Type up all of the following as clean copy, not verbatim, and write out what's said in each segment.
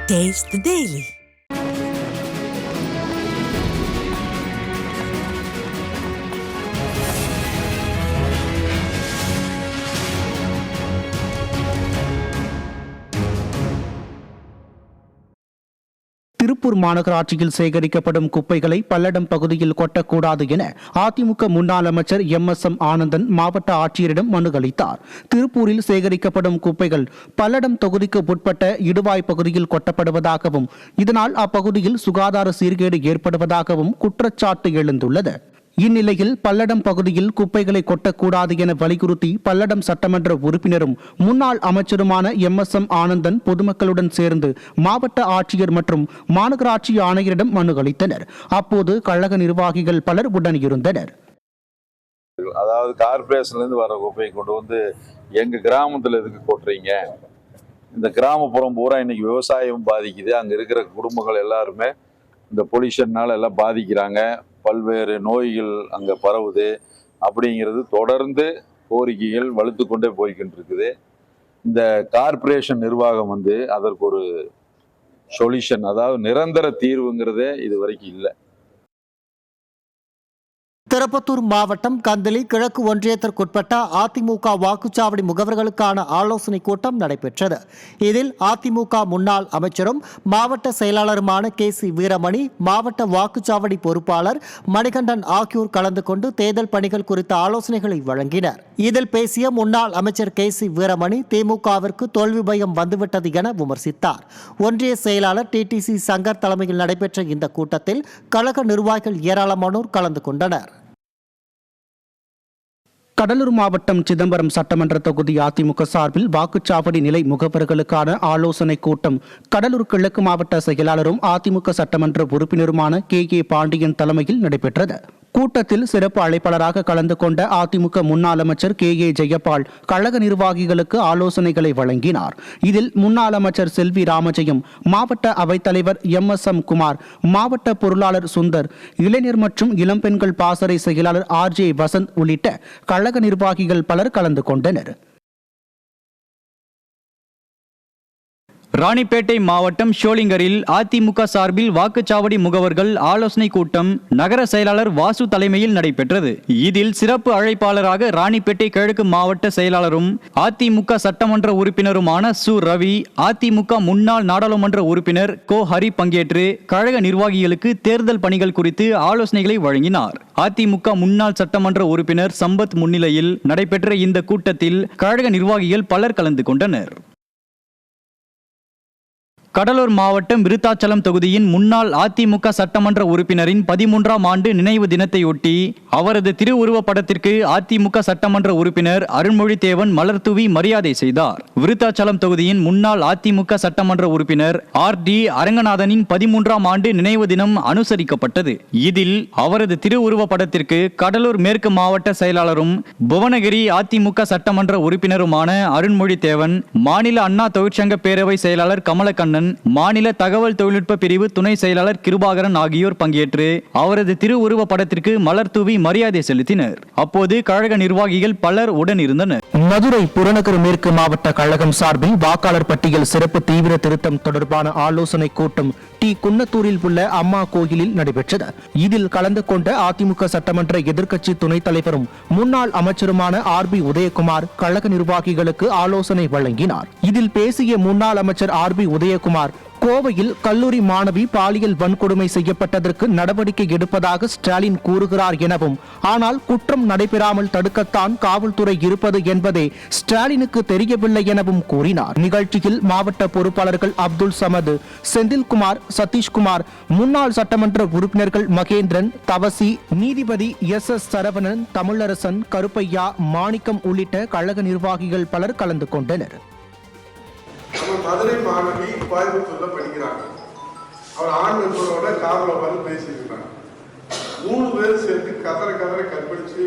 Taste the Daily. Tiruppur மாநகராட்சியில் சேகரிக்கப்படும் குப்பைகளை பல்லடம் பகுதியில் கொட்டக்கூடாது என அதிமுக முன்னாள் அமைச்சர் MSM ஆனந்தன் மாவட்ட ஆட்சியரிடம் மனு அளித்தார். திருப்பூரில் சேகரிக்கப்படும் குப்பைகள் பல்லடம் தொகுதிக்கு உட்பட்ட இடுவாய் பகுதியில் கொட்டப்படுவதாகவும் இதனால் அப்பகுதியில் சுகாதார சீர்கேடு ஏற்படுவதாகவும் குற்றச்சாட்டு எழுந்துள்ளது. இந்நிலையில் பல்லடம் பகுதியில் குப்பைகளை கொட்டக்கூடாது என வலியுறுத்தி பல்லடம் சட்டமன்ற உறுப்பினரும் முன்னாள் அமைச்சருமான MSM ஆனந்தன் பொதுமக்களுடன் சேர்ந்து மாவட்ட ஆட்சியர் மற்றும் மாநகராட்சி ஆணையரிடம் மனு அளித்தனர். அப்போது கழக நிர்வாகிகள் பலர் உடன் இருந்தனர். அதாவது கார்பரேஷன்ல இருந்து வர குப்பையை கொண்டு வந்து எங்க கிராமத்துல எதுக்கு கொட்டுறீங்க? இந்த கிராமப்புறம் பூரா இன்னைக்கு விவசாயம் பாதிக்குது. அங்க இருக்கிற குடும்பங்கள் எல்லாருமே இந்த பொல்யூஷன்னால எல்லாம் பாதிக்கிறாங்க. பல்வேறு நோய்கள் அங்கே பரவுது. அப்படிங்கிறது தொடர்ந்து கோரிக்கைகள் வலுத்து கொண்டே போய்கிட்டு இருக்குது. இந்த கார்பரேஷன் நிர்வாகம் அதற்கு ஒரு சொல்யூஷன், அதாவது நிரந்தர தீர்வுங்கிறதே இது வரைக்கும் இல்லை. திருப்பத்தூர் மாவட்டம் கந்தளி கிழக்கு ஒன்றியத்திற்குட்பட்ட அதிமுக வாக்குச்சாவடி முகவர்களுக்கான ஆலோசனை கூட்டம் நடைபெற்றது. இதில் அதிமுக முன்னாள் அமைச்சரும் மாவட்ட செயலாளருமான KC வீரமணி, மாவட்ட வாக்குச்சாவடி பொறுப்பாளர் மணிகண்டன் ஆகியோர் கலந்து கொண்டு தேர்தல் பணிகள் குறித்த ஆலோசனைகளை வழங்கினர். இதில் பேசிய முன்னாள் அமைச்சர் KC வீரமணி திமுகவிற்கு தோல்வி பயம் வந்துவிட்டது என விமர்சித்தார். ஒன்றிய செயலாளர் TTC சங்கர் தலைமையில் நடைபெற்ற இந்த கூட்டத்தில் கழக நிர்வாகிகள் ஏராளமானோர் கலந்து கொண்டனர். கடலூர் மாவட்டம் சிதம்பரம் சட்டமன்ற தொகுதி அதிமுக சார்பில் வாக்குச்சாவடி நிலை முகவர்களுக்கான ஆலோசனை கூட்டம் கடலூர் கிழக்கு மாவட்ட செயலாளரும் அதிமுக சட்டமன்ற உறுப்பினருமான KA பாண்டியன் தலைமையில் நடைபெற்றது. கூட்டத்தில் சிறப்பு அழைப்பாளராக கலந்து கொண்ட அதிமுக முன்னாள் அமைச்சர் KA ஜெயபால் கழக நிர்வாகிகளுக்கு ஆலோசனைகளை வழங்கினார். இதில் முன்னாள் அமைச்சர் செல்வி ராமஜெயம், மாவட்ட அவைத்தலைவர் MSM குமார், மாவட்ட பொருளாளர் சுந்தர், இளைஞர் மற்றும் இளம்பெண்கள் பாசறை செயலாளர் RJ வசந்த் உள்ளிட்ட கழக நிர்வாகிகள் பலர் கலந்து கொண்டனர். ராணிப்பேட்டை மாவட்டம் ஷோலிங்கரில் அதிமுக சார்பில் வாக்குச்சாவடி முகவர்கள் ஆலோசனை கூட்டம் நகர செயலாளர் வாசு தலைமையில் நடைபெற்றது. இதில் சிறப்பு அழைப்பாளராக ராணிப்பேட்டை கிழக்கு மாவட்ட செயலாளரும் அதிமுக சட்டமன்ற உறுப்பினருமான சு ரவி, அதிமுக முன்னாள் நாடாளுமன்ற உறுப்பினர் கோ ஹரி பங்கேற்று கழக நிர்வாகிகளுக்கு தேர்தல் பணிகள் குறித்து ஆலோசனைகளை வழங்கினார். அதிமுக முன்னாள் சட்டமன்ற உறுப்பினர் சம்பத் முன்னிலையில் நடைபெற்ற இந்த கூட்டத்தில் கழக நிர்வாகிகள் பலர் கலந்து கொண்டனர். கடலூர் மாவட்டம் விருத்தாச்சலம் தொகுதியின் முன்னாள் அதிமுக சட்டமன்ற உறுப்பினரின் 13ஆம் ஆண்டு நினைவு தினத்தையொட்டி அவரது திருவுருவ படத்திற்கு அதிமுக சட்டமன்ற உறுப்பினர் அருண்மொழிதேவன் மலர்தூவி மரியாதை செய்தார். விருத்தாச்சலம் தொகுதியின் முன்னாள் அதிமுக சட்டமன்ற உறுப்பினர் RD அரங்கநாதனின் 13ஆம் ஆண்டு நினைவு தினம் அனுசரிக்கப்பட்டது. இதில் அவரது திருவுருவ படத்திற்கு கடலூர் மேற்கு மாவட்ட செயலாளரும் புவனகிரி அதிமுக சட்டமன்ற உறுப்பினருமான அருண்மொழிதேவன், மாநில அண்ணா தொழிற்சங்க பேரவை செயலாளர் கமலக்கண்ணன், மாநில தகவல் தொழில்நுட்ப பிரிவு துணை செயலாளர் கிருபாகரன் ஆகியோர் பங்கேற்று அவரது திருவுருவ படத்திற்கு மலர் தூவி மரியாதை செலுத்தினர். அப்போது கழக நிர்வாகிகள் பலர் உடன் இருந்தனர். மதுரை புறநகர் மேற்கு மாவட்ட கழகம் சார்பில் வாக்காளர் பட்டியல் சிறப்பு தீவிர திருத்தம் தொடர்பான ஆலோசனை கூட்டம் குன்னத்தூரில் உள்ள அம்மா கோயிலில் நடைபெற்றது. இதில் கலந்து கொண்ட அதிமுக சட்டமன்ற எதிர்க்கட்சி துணைத் தலைவரும் முன்னாள் அமைச்சருமான RB உதயகுமார் கழக நிர்வாகிகளுக்கு ஆலோசனை வழங்கினார். இதில் பேசிய முன்னாள் அமைச்சர் RB உதயகுமார், கோவையில் கல்லூரி மாணவி பாலியல் வன்கொடுமை செய்யப்பட்டதற்கு நடவடிக்கை எடுப்பதாக ஸ்டாலின் கூறுகிறார் எனவும், ஆனால் குற்றம் நடைபெறாமல் தடுக்கத்தான் காவல்துறை இருப்பது என்பதே ஸ்டாலினுக்கு தெரியவில்லை எனவும் கூறினார். நிகழ்ச்சியில் மாவட்ட பொறுப்பாளர்கள் அப்துல் சமது, செந்தில்குமார், சதீஷ்குமார், முன்னாள் சட்டமன்ற உறுப்பினர்கள் மகேந்திரன், தவசி, நீதிபதி SS சரவணன், தமிழரசன், கருப்பையா, மாணிக்கம் உள்ளிட்ட கழக நிர்வாகிகள் பலர் கலந்து கொண்டனர். நம்ம மதுரை மாணவி கோயம்புத்தூர்ல படிக்கிறாங்க. அவர் ஆண் நண்பரோட காவல வந்து பேசியிருக்கிறாங்க. 3 பேர் சேர்த்து கதற கற்பழிச்சு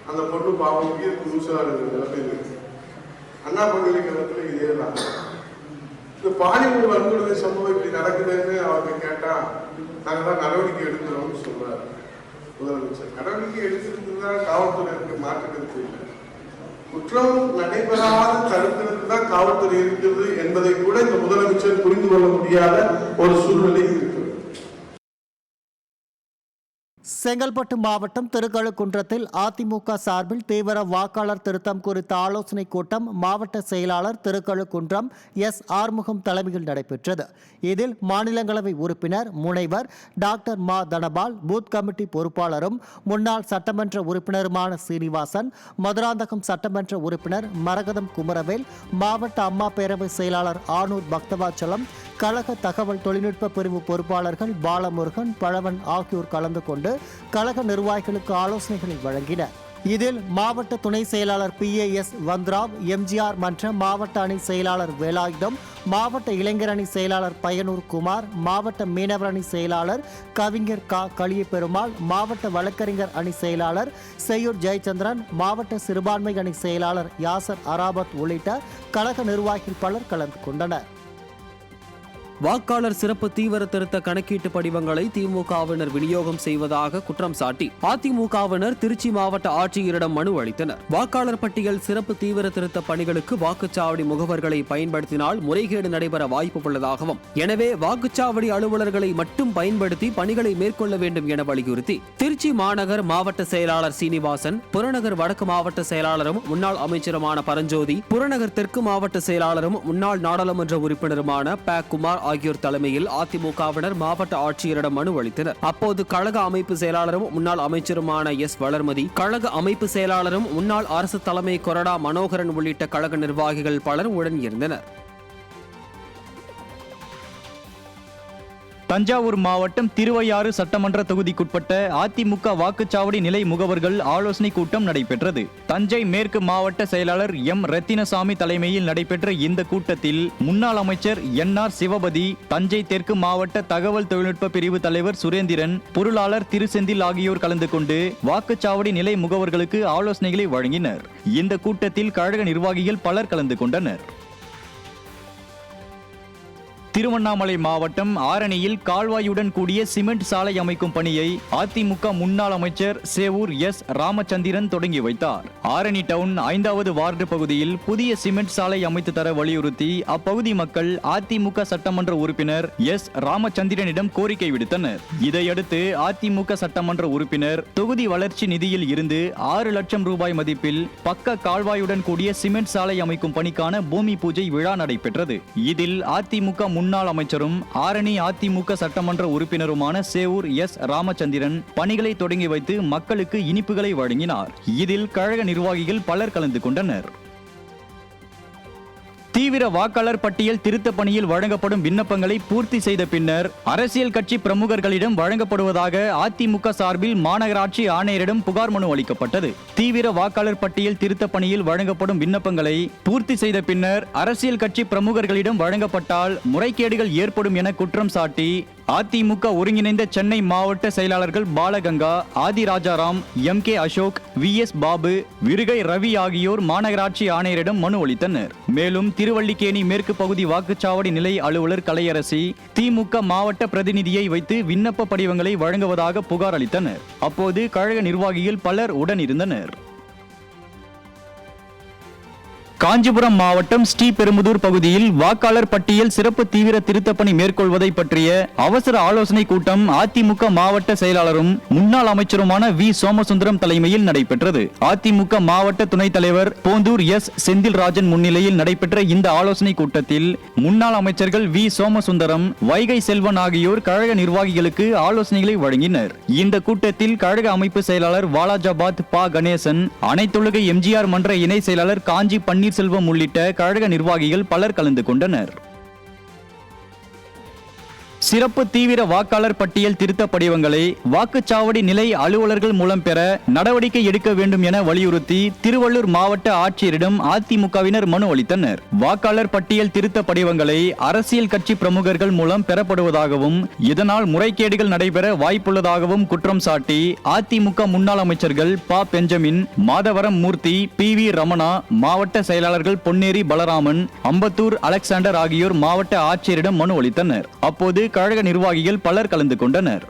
அந்த பொண்ணு பாவனுக்கு புதுசா நிலைமையில் இருக்கு. அண்ணா பல்கலைக்கழகத்துல இதே தான். இந்த பாலியல் வன்கொடுமை சம்பவம் இப்படி நடக்குதுன்னு அவங்க கேட்டா நாங்கள் தான் நடவடிக்கை எடுக்கிறோம்னு சொல்றாரு முதலமைச்சர். நடவடிக்கை எடுத்திருந்தா காவல்துறைக்கு மாற்று கருத்து இல்லை. குற்றம் நடைபெறாத தடுக்கிறதுக்கு தான் காவல்துறை இருக்கிறது என்பதை கூட இந்த முதலமைச்சர் புரிந்து கொள்ள முடியாத ஒரு சூழ்நிலை இருக்கிறது. செங்கல்பட்டு மாவட்டம் திருக்கழுக்குன்றத்தில் அதிமுக சார்பில் தீவிர வாக்காளர் திருத்தம் குறித்த ஆலோசனைக் கூட்டம் மாவட்ட செயலாளர் திருக்கழுக்குன்றம் எஸ் ஆறுமுகம் தலைமையில் நடைபெற்றது. இதில் மாநிலங்களவை உறுப்பினர் முனைவர் டாக்டர் மா தனபால், பூத் கமிட்டி பொறுப்பாளரும் முன்னாள் சட்டமன்ற உறுப்பினருமான சீனிவாசன், மதுராந்தகம் சட்டமன்ற உறுப்பினர் மரகதம் குமரவேல், மாவட்ட அம்மா பேரவை செயலாளர் ஆனூர் பக்தவாச்சலம், கழக தகவல் தொழில்நுட்ப பிரிவு பொறுப்பாளர்கள் பாலமுருகன், பழவன் ஆகியோர் கலந்து கொண்டு கழக நிர்வாகிகளுக்கு ஆலோசனைகளை வழங்கினர். இதில் மாவட்ட துணை செயலாளர் PAS வந்த்ராவ், எம்ஜிஆர் மன்ற மாவட்ட அணி செயலாளர் வேலாயுதம், மாவட்ட இளைஞர் அணி செயலாளர் பயனூர் குமார், மாவட்ட மீனவர் அணி செயலாளர் கவிஞர் களியபெருமாள், மாவட்ட வழக்கறிஞர் அணி செயலாளர் செய்யூர் ஜெயச்சந்திரன், மாவட்ட சிறுபான்மை அணி செயலாளர் யாசர் அராபத் உள்ளிட்ட கழக நிர்வாகிகள் பலர் கலந்து கொண்டனர். வாக்காளர் சிறப்பு தீவிர திருத்த கணக்கீட்டு படிவங்களை திமுகவினர் விநியோகம் செய்வதாக குற்றம் சாட்டி அதிமுகவினர் திருச்சி மாவட்ட ஆட்சியரிடம் மனு அளித்தனர். வாக்காளர் பட்டியல் சிறப்பு தீவிர திருத்த பணிகளுக்கு வாக்குச்சாவடி முகவர்களை பயன்படுத்தினால் முறைகேடு நடைபெற வாய்ப்பு உள்ளதாகவும், எனவே வாக்குச்சாவடி அலுவலர்களை மட்டும் பயன்படுத்தி பணிகளை மேற்கொள்ள வேண்டும் என வலியுறுத்தி திருச்சி மாநகர் மாவட்ட செயலாளர் சீனிவாசன், புறநகர் வடக்கு மாவட்ட செயலாளரும் முன்னாள் அமைச்சருமான பரஞ்சோதி, புறநகர் தெற்கு மாவட்ட செயலாளரும் முன்னாள் நாடாளுமன்ற உறுப்பினருமான ப. குமார் ஆகியோர் தலைமையில் அதிமுகவினர் மாவட்ட ஆட்சியரிடம் மனு அளித்தனர். அப்போது கழக அமைப்பு செயலாளரும் முன்னாள் அமைச்சருமான எஸ். வளர்மதி, கழக அமைப்பு செயலாளரும் முன்னாள் அரசு தலைமை கொறடா மனோகரன் உள்ளிட்ட கழக நிர்வாகிகள் பலர் உடன் இருந்தனர். தஞ்சாவூர் மாவட்டம் திருவையாறு சட்டமன்ற தொகுதிக்குட்பட்ட அதிமுக வாக்குச்சாவடி நிலை முகவர்கள் ஆலோசனை கூட்டம் நடைபெற்றது. தஞ்சை மேற்கு மாவட்ட செயலாளர் எம். ரத்தினசாமி தலைமையில் நடைபெற்ற இந்த கூட்டத்தில் முன்னாள் அமைச்சர் NR சிவபதி, தஞ்சை தெற்கு மாவட்ட தகவல் தொழில்நுட்ப பிரிவு தலைவர் சுரேந்திரன், பொருளாளர் திருசெந்தில் ஆகியோர் கலந்து கொண்டு வாக்குச்சாவடி நிலை முகவர்களுக்கு ஆலோசனைகளை வழங்கினர். இந்த கூட்டத்தில் கழக நிர்வாகிகள் பலர் கலந்து கொண்டனர். திருவண்ணாமலை மாவட்டம் ஆரணியில் கால்வாயுடன் கூடிய சிமெண்ட் சாலை அமைக்கும் பணியை அதிமுக முன்னாள் அமைச்சர் சேவூர் எஸ். ராமச்சந்திரன் தொடங்கி வைத்தார். ஆரணி டவுன் 5வது வார்டு பகுதியில் புதிய சிமெண்ட் சாலை அமைத்து தர வலியுறுத்தி அப்பகுதி மக்கள் அதிமுக சட்டமன்ற உறுப்பினர் எஸ். ராமச்சந்திரனிடம் கோரிக்கை விடுத்தனர். இதையடுத்து அதிமுக சட்டமன்ற உறுப்பினர் தொகுதி வளர்ச்சி நிதியில் இருந்து 6 லட்சம் ரூபாய் மதிப்பில் பக்க கால்வாயுடன் கூடிய சிமெண்ட் சாலை அமைக்கும் பணிக்கான பூமி பூஜை விழா நடைபெற்றது. இதில் அதிமுக முன்னாள் அமைச்சரும் ஆரணி அதிமுக சட்டமன்ற உறுப்பினருமான சேவூர் எஸ். ராமச்சந்திரன் பணிகளை தொடங்கி வைத்து மக்களுக்கு இனிப்புகளை வழங்கினார். இதில் கழக நிர்வாகிகள் பலர் கலந்து கொண்டனர். தீவிர வாக்காளர் பட்டியல் திருத்த பணியில் வழங்கப்படும் விண்ணப்பங்களை பூர்த்தி செய்த பின்னர் அரசியல் கட்சி பிரமுகர்களிடம் வழங்கப்படுவதாக அதிமுக சார்பில் மாநகராட்சி ஆணையரிடம் புகார் மனு அளிக்கப்பட்டது. தீவிர வாக்காளர் பட்டியல் திருத்த பணியில் வழங்கப்படும் விண்ணப்பங்களை பூர்த்தி செய்த பின்னர் அரசியல் கட்சி பிரமுகர்களிடம் வழங்கப்பட்டால் முறைகேடுகள் ஏற்படும் என குற்றம் சாட்டி அதிமுக ஒருங்கிணைந்த சென்னை மாவட்ட செயலாளர்கள் பாலகங்கா, ஆதிராஜாராம், MK அசோக், VS பாபு, விருகை ரவி ஆகியோர் மாநகராட்சி ஆணையரிடம் மனு அளித்தனர். மேலும் திருவல்லிக்கேணி மேற்கு பகுதி வாக்குச்சாவடி நிலை அலுவலர் கலையரசி திமுக மாவட்ட பிரதிநிதியை வைத்து விண்ணப்ப படிவங்களை வழங்குவதாக புகார் அளித்தனர். அப்போது கழக நிர்வாகிகள் பலர் உடன் இருந்தனர். காஞ்சிபுரம் மாவட்டம் ஸ்ரீபெரும்புதூர் பகுதியில் வாக்காளர் பட்டியல் சிறப்பு தீவிர திருத்த பணி மேற்கொள்வதை பற்றிய அவசர ஆலோசனை கூட்டம் அதிமுக மாவட்ட செயலாளரும் முன்னாள் அமைச்சருமான V. சோமசுந்தரம் தலைமையில் நடைபெற்றது. அதிமுக மாவட்ட துணைத் தலைவர் போந்தூர் எஸ். செந்தில்ராஜன் முன்னிலையில் நடைபெற்ற இந்த ஆலோசனை கூட்டத்தில் முன்னாள் அமைச்சர்கள் V. சோமசுந்தரம், வைகை செல்வன் ஆகியோர் கழக நிர்வாகிகளுக்கு ஆலோசனைகளை வழங்கினர். இந்த கூட்டத்தில் கழக அமைப்பு செயலாளர் வாலாஜாபாத் ப. கணேசன், அனைத்துலக MGR மன்ற இணை செயலாளர் காஞ்சி பன்னீர்செல்வம் உள்ளிட்ட கழக நிர்வாகிகள் பலர் கலந்து கொண்டனர். சிறப்பு தீவிர வாக்காளர் பட்டியல் திருத்த படிவங்களை வாக்குச்சாவடி நிலை அலுவலர்கள் மூலம் பெற நடவடிக்கை எடுக்க வேண்டும் என வலியுறுத்தி திருவள்ளூர் மாவட்ட ஆட்சியரிடம் அதிமுகவினர் மனு அளித்தனர். வாக்காளர் பட்டியல் திருத்த படிவங்களை அரசியல் கட்சி பிரமுகர்கள் மூலம் பெறப்படுவதாகவும் இதனால் முறைகேடுகள் நடைபெற வாய்ப்புள்ளதாகவும் குற்றம் சாட்டி அதிமுக முன்னாள் அமைச்சர்கள் ப. பெஞ்சமின், மாதவரம் மூர்த்தி, PV ரமணா, மாவட்ட செயலாளர்கள் பொன்னேரி பலராமன், அம்பத்தூர் அலெக்சாண்டர் ஆகியோர் மாவட்ட ஆட்சியரிடம் மனு அளித்தனர். அப்போது கழக நிர்வாகிகள் பலர் கலந்து கொண்டனர்.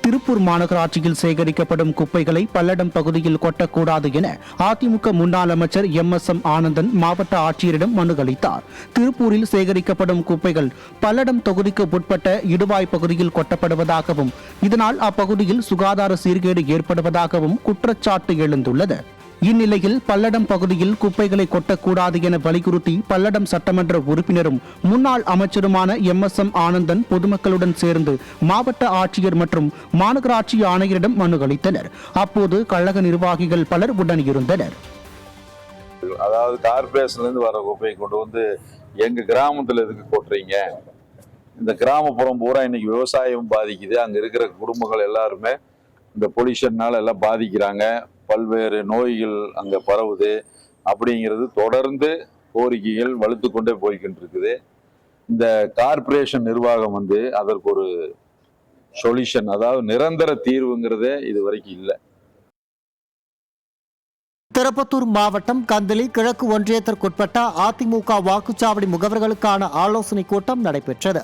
திருப்பூர் மாநகராட்சியில் சேகரிக்கப்படும் குப்பைகளை பல்லடம் பகுதியில் கொட்டக்கூடாது என அதிமுக முன்னாள் அமைச்சர் MSM ஆனந்தன் மாவட்ட ஆட்சியரிடம் மனு அளித்தார். திருப்பூரில் சேகரிக்கப்படும் குப்பைகள் பல்லடம் தொகுதிக்கு உட்பட்ட இடுவாய் பகுதியில் கொட்டப்படுவதாகவும் இதனால் அப்பகுதியில் சுகாதார சீர்கேடு ஏற்படுவதாகவும் குற்றச்சாட்டு எழுந்துள்ளது. இந்நிலையில் பல்லடம் பகுதியில் குப்பைகளை கொட்டக்கூடாது என வலியுறுத்தி பல்லடம் சட்டமன்ற உறுப்பினரும் முன்னாள் அமைச்சருமான MSM ஆனந்தன் பொதுமக்களுடன் சேர்ந்து மாவட்ட ஆட்சியர் மற்றும் மாநகராட்சி ஆணையரிடம் மனு அளித்தனர். அப்போது கழக நிர்வாகிகள் பலர் உடன் இருந்தனர். அதாவது கார்பரேஷன்ல இருந்து வர குப்பையை கொண்டு வந்து எங்க கிராமத்துல எதுக்கு கொட்டுறீங்க? இந்த கிராமப்புறம் பூரா இன்னைக்கு விவசாயம் பாதிக்குது. அங்க இருக்கிற குடும்பங்கள் எல்லாருமே இந்த பொல்யூஷன்னால எல்லாம் பாதிக்கிறாங்க. பல்வேறு நோய்கள் அங்க பரவுது. அப்படிங்கிறது தொடர்ந்து கோரிக்கைகள் வலுத்து கொண்டே போய்கிட்டு இருக்குது. இந்த கார்பரேஷன் நிர்வாகம் வந்து அதற்கு ஒரு சொல்யூஷன், அதாவது நிரந்தர தீர்வுங்கிறதே இது வரைக்கும் இல்லை. திருப்பத்தூர் மாவட்டம் கந்தளி கிழக்கு ஒன்றியத்திற்குட்பட்ட அதிமுக வாக்குச்சாவடி முகவர்களுக்கான ஆலோசனை கூட்டம் நடைபெற்றது.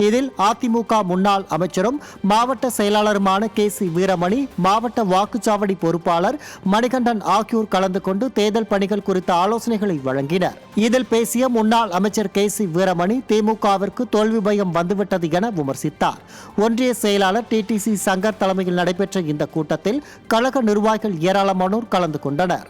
இதில் அதிமுக முன்னாள் அமைச்சரும் மாவட்ட செயலாளருமான KC வீரமணி, மாவட்ட வாக்குச்சாவடி பொறுப்பாளர் மணிகண்டன் ஆகியோர் கலந்து கொண்டு தேர்தல் பணிகள் குறித்த ஆலோசனைகளை வழங்கினர். இதில் பேசிய முன்னாள் அமைச்சர் KC வீரமணி திமுகவிற்கு தோல்வி பயம் வந்துவிட்டது என விமர்சித்தார். ஒன்றிய செயலாளர் TTC சங்கர் தலைமையில் நடைபெற்ற இந்த கூட்டத்தில் கழக நிர்வாகிகள் ஏராளமானோர் கலந்து கொண்டனர்.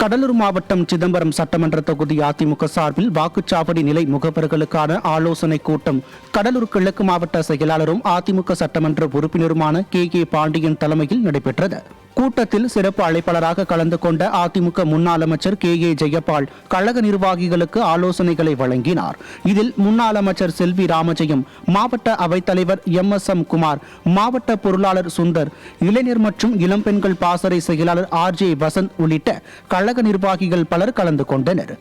கடலூர் மாவட்டம் சிதம்பரம் சட்டமன்ற தொகுதி அதிமுக சார்பில் வாக்குச்சாவடி நிலை முகவர்களுக்கான ஆலோசனை கூட்டம் கடலூர் கிழக்கு மாவட்ட செயலாளரும் அதிமுக சட்டமன்ற உறுப்பினருமான KK பாண்டியன் தலைமையில் நடைபெற்றது. கூட்டத்தில் சிறப்பு அழைப்பாளராக கலந்து கொண்ட அதிமுக முன்னாள் அமைச்சர் KA ஜெயபால் கழக நிர்வாகிகளுக்கு ஆலோசனைகளை வழங்கினார். இதில் முன்னாள் அமைச்சர் செல்வி ராமஜெயம், மாவட்ட அவைத்தலைவர் MSM குமார், மாவட்ட பொருளாளர் சுந்தர், இளைஞர் மற்றும் இளம்பெண்கள் பாசறை செயலாளர் RJ வசந்த் உள்ளிட்ட கழக நிர்வாகிகள் பலர் கலந்து கொண்டனர்.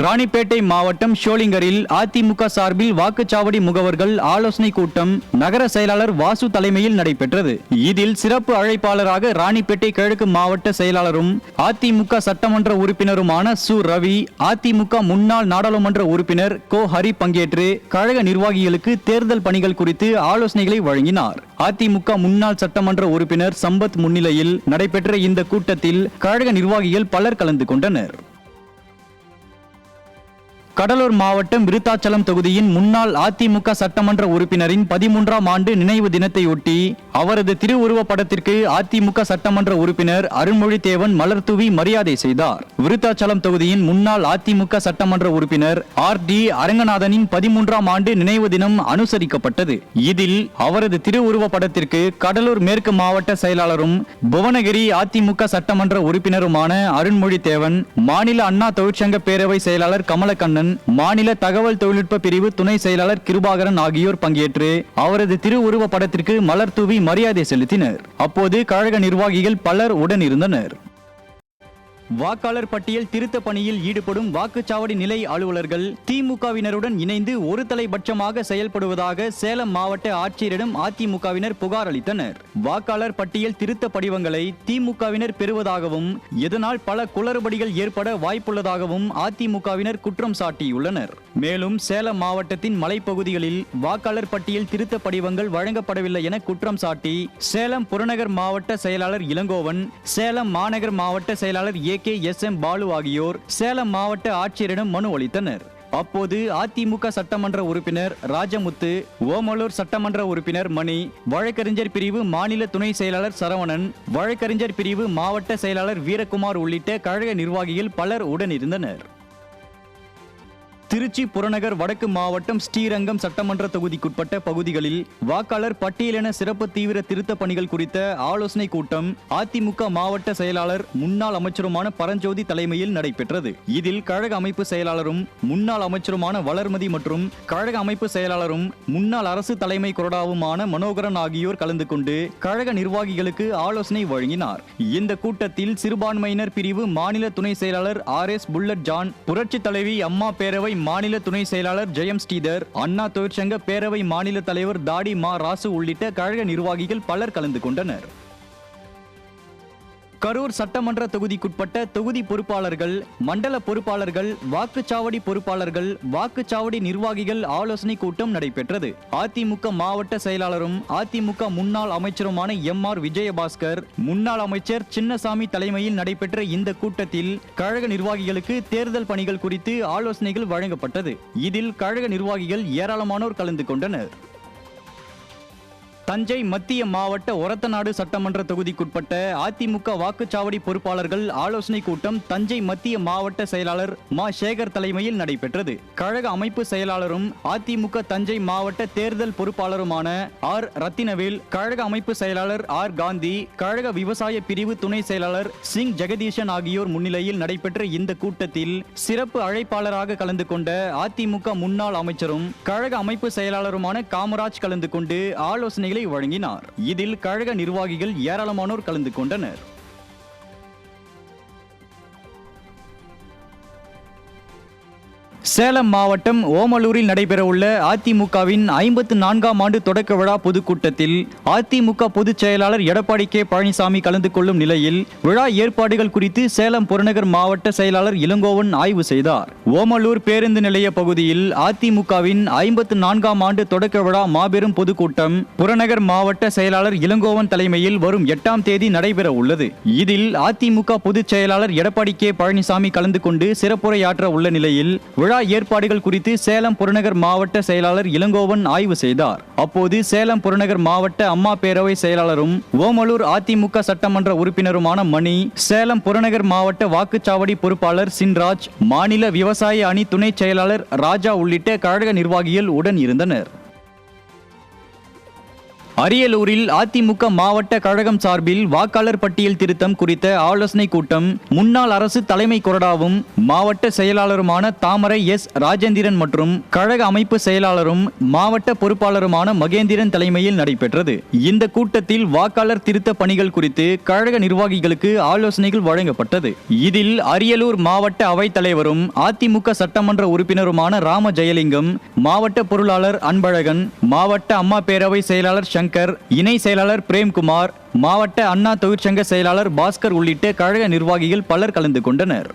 ராணிப்பேட்டை மாவட்டம் ஷோலிங்கரில் அதிமுக சார்பில் வாக்குச்சாவடி முகவர்கள் ஆலோசனை கூட்டம் நகர செயலாளர் வாசு தலைமையில் நடைபெற்றது. இதில் சிறப்பு அழைப்பாளராக ராணிப்பேட்டை கிழக்கு மாவட்ட செயலாளரும் அதிமுக சட்டமன்ற உறுப்பினருமான சு ரவி, அதிமுக முன்னாள் நாடாளுமன்ற உறுப்பினர் கோ ஹரி பங்கேற்று கழக நிர்வாகிகளுக்கு தேர்தல் பணிகள் குறித்து ஆலோசனைகளை வழங்கினார். அதிமுக முன்னாள் சட்டமன்ற உறுப்பினர் சம்பத் முன்னிலையில் நடைபெற்ற இந்த கூட்டத்தில் கழக நிர்வாகிகள் பலர் கலந்து கொண்டனர். கடலூர் மாவட்டம் விருத்தாச்சலம் தொகுதியின் முன்னாள் அதிமுக சட்டமன்ற உறுப்பினரின் 13ஆம் ஆண்டு நினைவு தினத்தையொட்டி அவரது திருவுருவ படத்திற்கு அதிமுக சட்டமன்ற உறுப்பினர் அருண்மொழிதேவன் மலர்தூவி மரியாதை செய்தார். விருத்தாச்சலம் தொகுதியின் முன்னாள் அதிமுக சட்டமன்ற உறுப்பினர் RD அரங்கநாதனின் 13ஆம் ஆண்டு நினைவு தினம் அனுசரிக்கப்பட்டது. இதில் அவரது திருவுருவ படத்திற்கு கடலூர் மேற்கு மாவட்ட செயலாளரும் புவனகிரி அதிமுக சட்டமன்ற உறுப்பினருமான அருண்மொழிதேவன், மாநில அண்ணா தொழிற்சங்க பேரவை செயலாளர் கமலக்கண்ணன், மாநில தகவல் தொழில்நுட்ப பிரிவு துணை செயலாளர் கிருபாகரன் ஆகியோர் பங்கேற்று அவரது திருவுருவ படத்திற்கு மலர் தூவி மரியாதை செலுத்தினர். அப்போது கழக நிர்வாகிகள் பலர் உடன் இருந்தனர். வாக்காளர் பட்டியல் திருத்த பணியில் ஈடுபடும் வாக்குச்சாவடி நிலை அலுவலர்கள் திமுகவினருடன் இணைந்து ஒரு தலைபட்சமாக செயல்படுவதாக சேலம் மாவட்ட ஆட்சியரிடம் அதிமுகவினர் புகார் அளித்தனர். வாக்காளர் பட்டியல் திருத்த படிவங்களை திமுகவினர் பெறுவதாகவும் இதனால் பல குளறுபடிகள் ஏற்பட வாய்ப்புள்ளதாகவும் அதிமுகவினர் குற்றம் சாட்டியுள்ளனர். மேலும் சேலம் மாவட்டத்தின் மலைப்பகுதிகளில் வாக்காளர் பட்டியல் திருத்த படிவங்கள் வழங்கப்படவில்லை என குற்றம் சாட்டி சேலம் புறநகர் மாவட்ட செயலாளர் இளங்கோவன், சேலம் மாநகர் மாவட்ட செயலாளர் AKSM பாலு ஆகியோர் சேலம் மாவட்ட ஆட்சியரிடம் மனு அளித்தனர். அப்போது அதிமுக சட்டமன்ற உறுப்பினர் ராஜமுத்து, ஓமலூர் சட்டமன்ற உறுப்பினர் மணி, வழக்கறிஞர் பிரிவு மாநில துணை செயலாளர் சரவணன், வழக்கறிஞர் பிரிவு மாவட்ட செயலாளர் வீரகுமார் உள்ளிட்ட கழக நிர்வாகிகள் பலர் உடனிருந்தனர். திருச்சி புறநகர் வடக்கு மாவட்டம் ஸ்ரீரங்கம் சட்டமன்ற தொகுதிக்குட்பட்ட பகுதிகளில் வாக்காளர் பட்டியலென சிறப்பு தீவிர திருத்த பணிகள் குறித்த ஆலோசனை கூட்டம் அதிமுக மாவட்ட செயலாளர் முன்னாள் அமைச்சருமான பரஞ்சோதி தலைமையில் நடைபெற்றது. இதில் கழக அமைப்பு செயலாளரும் முன்னாள் அமைச்சருமான வளர்மதி மற்றும் கழக அமைப்பு செயலாளரும் முன்னாள் அரசு தலைமை கொறடாவுமான மனோகரன் ஆகியோர் கலந்து கொண்டு கழக நிர்வாகிகளுக்கு ஆலோசனை வழங்கினார். இந்த கூட்டத்தில் சிறுபான்மையினர் பிரிவு மாநில துணை செயலாளர் RS புல்லட் ஜான், புரட்சி தலைவி அம்மா பேரவை மாநில துணை செயலாளர் ஜெயம் ஸ்ரீதர், அண்ணா தொழிற்சங்க பேரவை மாநில தலைவர் தாடி மா ராசு உள்ளிட்ட கழக நிர்வாகிகள் பலர் கலந்து கொண்டனர். கரூர் சட்டமன்ற தொகுதிக்குட்பட்ட தொகுதி பொறுப்பாளர்கள், மண்டல பொறுப்பாளர்கள், வாக்குச்சாவடி பொறுப்பாளர்கள், வாக்குச்சாவடி நிர்வாகிகள் ஆலோசனை கூட்டம் நடைபெற்றது. அதிமுக மாவட்ட செயலாளரும் அதிமுக முன்னாள் அமைச்சருமான MR விஜயபாஸ்கர், முன்னாள் அமைச்சர் சின்னசாமி தலைமையில் நடைபெற்ற இந்த கூட்டத்தில் கழக நிர்வாகிகளுக்கு தேர்தல் பணிகள் குறித்து ஆலோசனைகள் வழங்கப்பட்டது. இதில் கழக நிர்வாகிகள் ஏராளமானோர் கலந்து கொண்டனர். தஞ்சை மத்திய மாவட்ட ஒரத்தநாடு சட்டமன்ற தொகுதிக்குட்பட்ட அதிமுக வாக்குச்சாவடி பொறுப்பாளர்கள் ஆலோசனை கூட்டம் தஞ்சை மத்திய மாவட்ட செயலாளர் மா. சேகர் தலைமையில் நடைபெற்றது. கழக அமைப்பு செயலாளரும் அதிமுக தஞ்சை மாவட்ட தேர்தல் பொறுப்பாளருமான R. ரத்தினவேல், கழக அமைப்பு செயலாளர் R. காந்தி, கழக விவசாய பிரிவு துணை செயலாளர் சிங் ஜெகதீசன் ஆகியோர் முன்னிலையில் நடைபெற்ற இந்த கூட்டத்தில் சிறப்பு அழைப்பாளராக கலந்து கொண்ட அதிமுக முன்னாள் அமைச்சரும் கழக அமைப்பு செயலாளருமான காமராஜ் கலந்து கொண்டு ஆலோசனைகளை வழங்கினார். இதில் கழக நிர்வாகிகள் ஏராளமானோர் கலந்து கொண்டனர். சேலம் மாவட்டம் ஓமலூரில் நடைபெறவுள்ள அதிமுகவின் 54ஆம் ஆண்டு தொடக்க விழா பொதுக்கூட்டத்தில் அதிமுக பொதுச் செயலாளர் எடப்பாடி K. பழனிசாமி கலந்து கொள்ளும் நிலையில் விழா ஏற்பாடுகள் குறித்து சேலம் புறநகர் மாவட்ட செயலாளர் இளங்கோவன் ஆய்வு செய்தார். ஓமலூர் பேருந்து நிலைய பகுதியில் அதிமுகவின் 54ஆம் ஆண்டு தொடக்க விழா மாபெரும் பொதுக்கூட்டம் புறநகர் மாவட்ட செயலாளர் இளங்கோவன் தலைமையில் வரும் 8ஆம் தேதி நடைபெற உள்ளது. இதில் அதிமுக பொதுச் செயலாளர் எடப்பாடி K. பழனிசாமி கலந்து கொண்டு சிறப்புரையாற்ற உள்ள நிலையில் விழா ஏற்பாடுகள் குறித்து சேலம் புறநகர் மாவட்ட செயலாளர் இளங்கோவன் ஆய்வு செய்தார். அப்போது சேலம் புறநகர் மாவட்ட அம்மா பேரவை செயலாளரும் ஓமலூர் அதிமுக சட்டமன்ற உறுப்பினருமான மணி, சேலம் புறநகர் மாவட்ட வாக்குச்சாவடி பொறுப்பாளர் சின்ராஜ், மாநில விவசாய அணி துணை செயலாளர் ராஜா உள்ளிட்ட கழக நிர்வாகிகள் உடன் இருந்தனர். அரியலூரில் அதிமுக மாவட்ட கழகம் சார்பில் வாக்காளர் பட்டியல் திருத்தம் குறித்த ஆலோசனை கூட்டம் முன்னாள் அரசு தலைமை கொறடாவும் மாவட்ட செயலாளருமான தாமரை S. ராஜேந்திரன் மற்றும் கழக அமைப்பு செயலாளரும் மாவட்ட பொறுப்பாளருமான மகேந்திரன் தலைமையில் நடைபெற்றது. இந்த கூட்டத்தில் வாக்காளர் திருத்த பணிகள் குறித்து கழக நிர்வாகிகளுக்கு ஆலோசனைகள் வழங்கப்பட்டது. இதில் அரியலூர் மாவட்ட அவைத் தலைவரும் அதிமுக சட்டமன்ற உறுப்பினருமான ராம ஜெயலிங்கம், மாவட்ட பொருளாளர் அன்பழகன், மாவட்ட அம்மா பேரவை செயலாளர் சங்கர், இணை செயலாளர் பிரேம்குமார், மாவட்ட அண்ணா தொழிற்சங்க செயலாளர் பாஸ்கர் உள்ளிட்ட கழக நிர்வாகிகள் பலர் கலந்து கொண்டனர்.